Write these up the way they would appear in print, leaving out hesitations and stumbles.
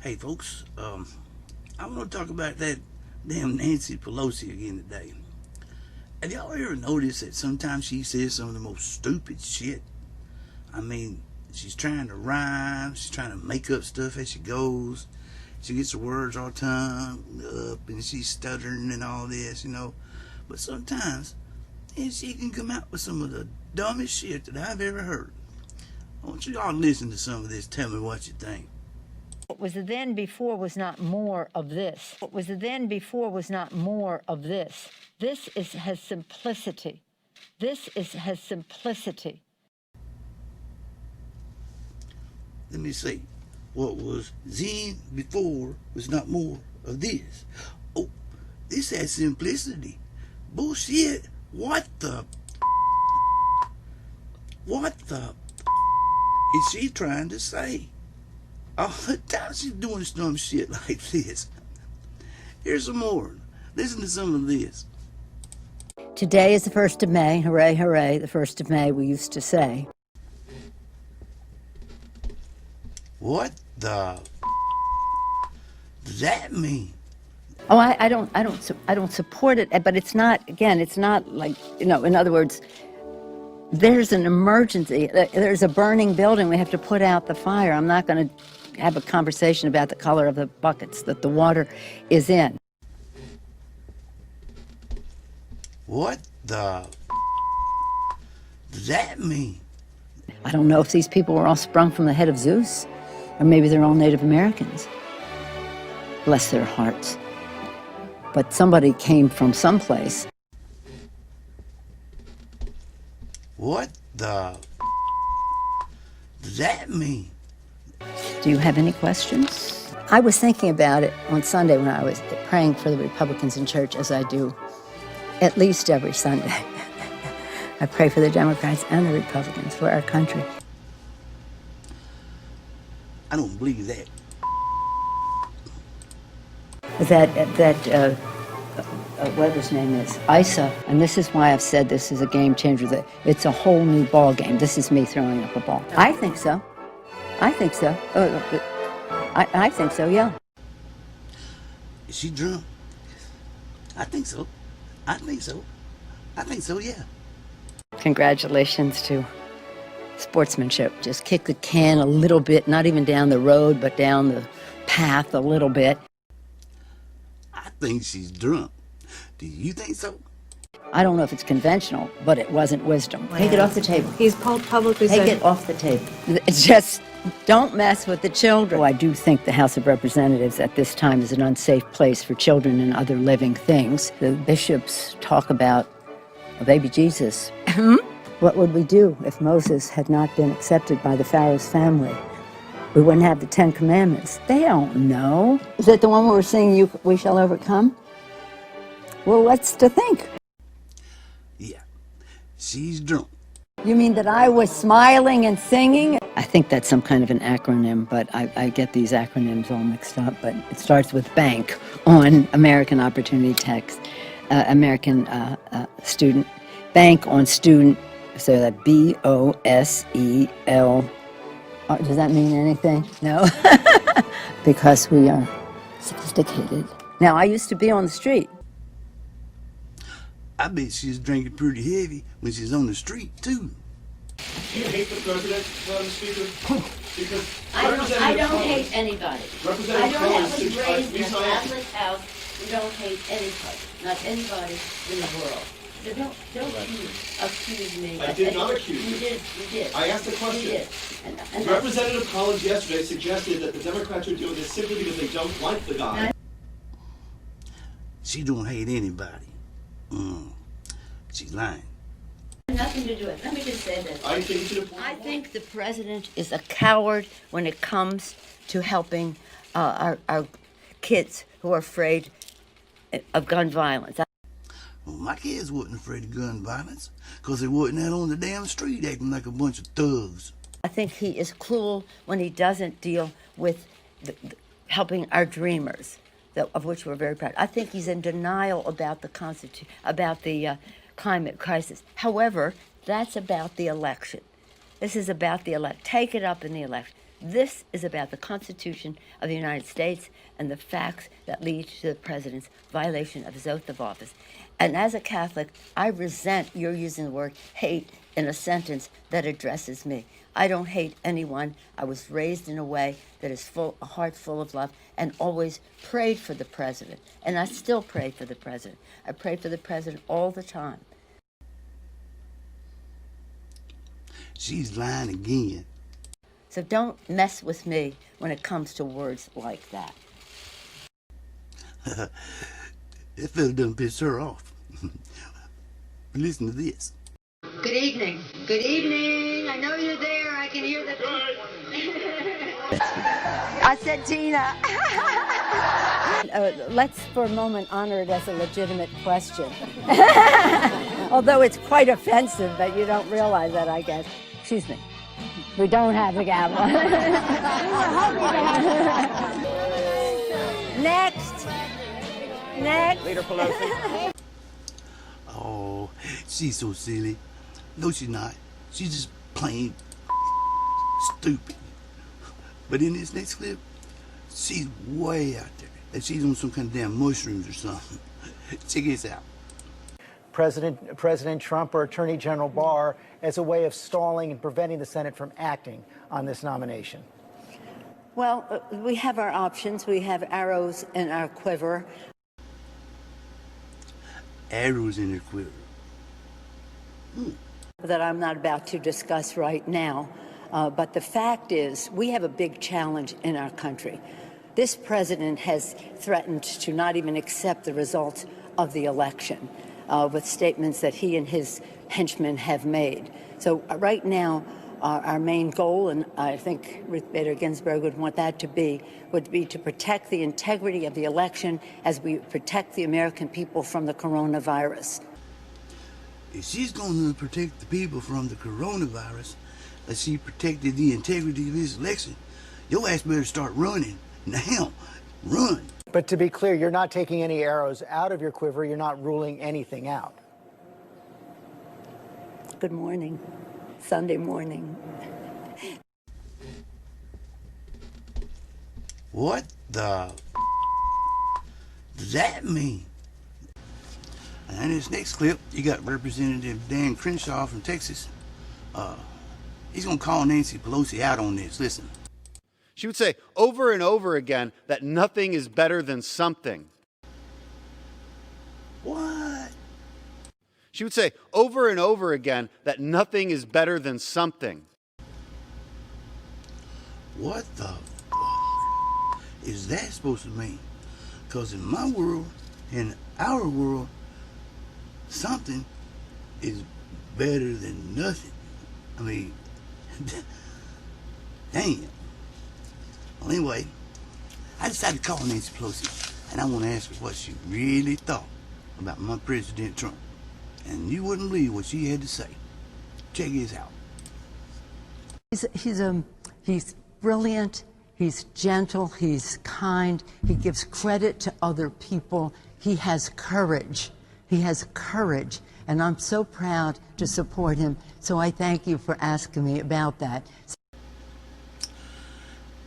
Hey folks, I want to talk about that damn Nancy Pelosi again today. Have y'all ever noticed that sometimes she says some of the most stupid shit? I mean, she's trying to rhyme, she's trying to make up stuff as she goes. She gets the words all tongued up and she's stuttering and all this, But sometimes, she can come out with some of the dumbest shit that I've ever heard. I want you all to listen to some of this. Tell me what you think. What was then before was not more of this. What was then before was not more of this. Has simplicity. Has simplicity. Let me see. What was then before was not more of this. Oh, this has simplicity. Bullshit. What the is she trying to say? All the time she's doing some shit like this. Here's some more. Listen to some of this. Today is the 1st of May. Hooray, hooray, the 1st of May, we used to say. What the does that mean? Oh, I don't support it, but it's not, again, it's not like, in other words, there's an emergency. There's a burning building. We have to put out the fire. I'm not going to have a conversation about the color of the buckets that the water is in. What the does that mean? I don't know if these people were all sprung from the head of Zeus, or maybe they're all Native Americans. Bless their hearts. But somebody came from someplace. What the does that mean? Do you have any questions? I was thinking about it on Sunday when I was praying for the Republicans in church, as I do at least every Sunday. I pray for the Democrats and the Republicans, for our country. I don't believe that. What his name is, Isa, and this is why I've said this is a game changer, that it's a whole new ball game. This is me throwing up a ball. I think so. I think so. I think so, yeah. Is she drunk? I think so. I think so. I think so, yeah. Congratulations to sportsmanship. Just kick the can a little bit, not even down the road, but down the path a little bit. I think she's drunk. Do you think so? I don't know if it's conventional, but it wasn't wisdom. Take it off the table. He's publicly Take said... it off the table. It's just, don't mess with the children. I do think the House of Representatives at this time is an unsafe place for children and other living things. The bishops talk about a baby Jesus. What would we do if Moses had not been accepted by the Pharaoh's family? We wouldn't have the 10 Commandments. They don't know. Is that the one where we're singing, We Shall Overcome? Well, what's to think? Yeah, she's drunk. You mean that I was smiling and singing? I think that's some kind of an acronym, but I get these acronyms all mixed up. But it starts with BANK on American Opportunity Text, American Student. BANK on student, so that B-O-S-E-L. Does that mean anything? No. Because we are sophisticated. Now, I used to be on the street. I bet she's drinking pretty heavy when she's on the street, too. You hate the president, Madam Speaker? Because I don't hate anybody. Representative I was Collins, raised in a reason I asked- Catholic house. We don't hate anybody, not anybody in the world. So don't accuse me. I did not accuse you. You did. I asked a question. You did. And Representative Collins yesterday suggested that the Democrats are doing this simply because they don't like the guy. She don't hate anybody. She's lying. nothing to do with it. Let me just say this. I think to the point. I think the president is a coward when it comes to helping our kids who are afraid of gun violence. Well, my kids wasn't afraid of gun violence because they wasn't out on the damn street acting like a bunch of thugs. I think he is cruel when he doesn't deal with helping our dreamers, of which we're very proud. I think he's in denial about the climate crisis. However, that's about the election. This is about the election. Take it up in the election. This is about the Constitution of the United States and the facts that lead to the president's violation of his oath of office. And as a Catholic, I resent your using the word hate in a sentence that addresses me. I don't hate anyone. I was raised in a way that is a heart full of love, and always prayed for the president. And I still pray for the president. I pray for the president all the time. She's lying again. So don't mess with me when it comes to words like that. That fella done piss her off. Listen to this. Good evening. Good evening. I know you're there. I can hear the... I said Tina. Let's for a moment honor it as a legitimate question. Although it's quite offensive, but you don't realize that, I guess. Excuse me. We don't have the gavel. Next. Leader Pelosi. Oh, she's so silly. No, she's not. She's just plain stupid. But in this next clip, she's way out there. And she's on some kind of damn mushrooms or something. Check this out. President Trump or Attorney General Barr as a way of stalling and preventing the Senate from acting on this nomination? Well, we have our options. We have arrows in our quiver. Arrows in her quiver. That I'm not about to discuss right now. But the fact is, we have a big challenge in our country. This president has threatened to not even accept the results of the election with statements that he and his henchmen have made. So right now, our main goal, and I think Ruth Bader Ginsburg would want that to be, would be to protect the integrity of the election as we protect the American people from the coronavirus. If she's going to protect the people from the coronavirus, as she protected the integrity of this election, your ass better start running. Now, run. But to be clear, you're not taking any arrows out of your quiver. You're not ruling anything out. Good morning. Sunday morning. What the does that mean? And in this next clip, you got Representative Dan Crenshaw from Texas. He's gonna call Nancy Pelosi out on this. Listen. She would say over and over again that nothing is better than something. What? She would say over and over again that nothing is better than something. What the is that supposed to mean? Because in my world, in our world, something is better than nothing. I mean, damn. Well, anyway, I decided to call Nancy Pelosi, and I want to ask her what she really thought about my President Trump. And you wouldn't believe what she had to say. Check this out. He's brilliant, he's gentle, he's kind, he gives credit to other people, he has courage. He has courage, and I'm so proud to support him, so I thank you for asking me about that.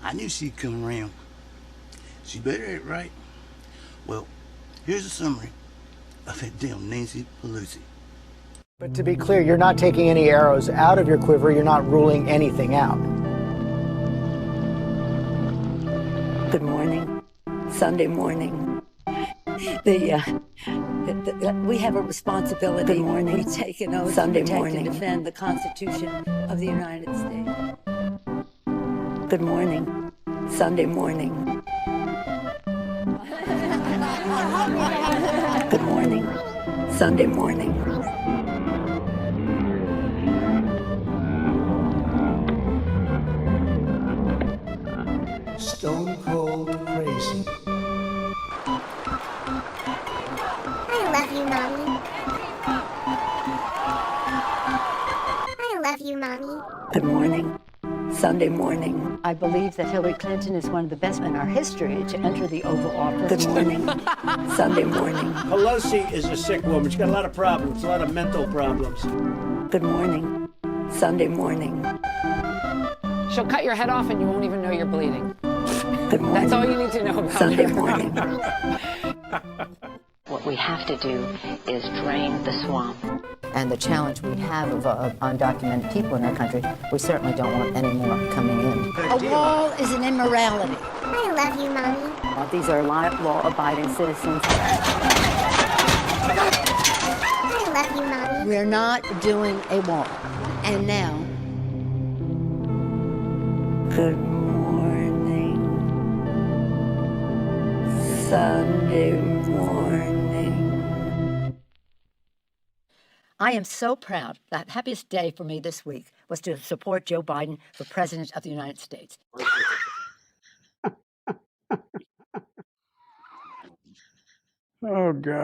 I knew she'd come around. She better act right. Well, here's a summary of that damn Nancy Pelosi. But to be clear, you're not taking any arrows out of your quiver. You're not ruling anything out. Good morning. Sunday morning. We have a responsibility. Good morning. We take an oath Sunday morning to defend the Constitution of the United States. Good morning. Sunday morning. Good morning. Sunday morning. Stone cold crazy. I love you, Mommy. I love you, Mommy. Good morning. Sunday morning. I believe that Hillary Clinton is one of the best in our history to enter the Oval Office. Good morning. Sunday morning. Pelosi is a sick woman. She's got a lot of problems, a lot of mental problems. Good morning. Sunday morning. She'll cut your head off and you won't even know you're bleeding. That's all you need to know about Sunday her. morning. What we have to do is drain the swamp. And the challenge we have of undocumented people in our country, we certainly don't want any more coming in. A wall is an immorality. I love you, Mommy. These are law-abiding citizens. I love you, Mommy. We're not doing a wall. And now... Good morning. Sunday morning. I am so proud. The happiest day for me this week was to support Joe Biden for President of the United States. Oh, God.